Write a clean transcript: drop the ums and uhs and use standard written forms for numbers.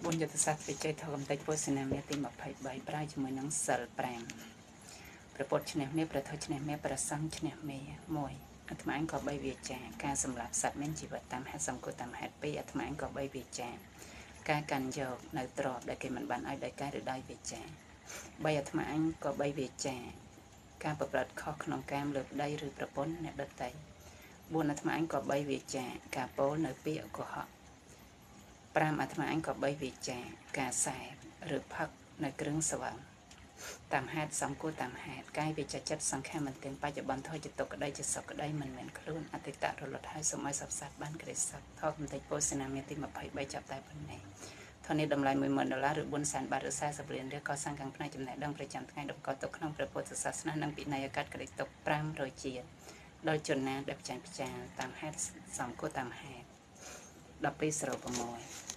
បុណ្យយុទ្ធសាស្ត្រវិជ័យថកំតិចពុទ្ធនាមេទី23ប្រាយជាមួយនឹងសិល5ប្រពុតឈ្នះមេប្រធឈ្នះមេប្រសង្ឃឈ្នះមេ1អាត្មាក៏3វាចាការសម្រាប់សត្វមានជីវិតតាមហេតុសម្គួរតាមហេតុ2អាត្មាក៏3វាចាការកាន់យកនៅទ្រពដែលគេមិនបានឲ្យដោយកាយឬដោយវាចា3អាត្មាក៏3វាចាការប្រព្រឹត្តខុសក្នុងកាមលើប្តីឬប្រពន្ធអ្នកដទៃ4អាត្មាក៏3វាចាការពោលនៅពាក្យកុហក5អាត្មាក៏3វាចាការសែបឬផឹកនៅគ្រឿងស្វឹងតាមហេតុសំគួរតាមហេតុកាយវិជ្ជចិត្តសង្ខារមិនទាំងបច្ចុប្បន្នធយចិត្តក្តីជាសុខក្តីមិនមែនខ្លួនអតិតរលត់ហើយសម័យសព្វសត្វបានក្រិសុខថកំតិចពោសនាមេទី23ចាប់តែប៉ុណ្ណេះធននេះតម្លៃ$10000ឬ400,000 បាតឬ40រៀលរាក៏សាងខាងផ្នែកចំណេះដឹងប្រចាំថ្ងៃតម្កល់ទុកក្នុងព្រះពុទ្ធសាសនានិងពិន័យអាកាត់ក្តីទុក500ជាដោយជនណាដែលបច្ចេកផ្ចាតាមហេតុសំគួរតាមហេតុ12/6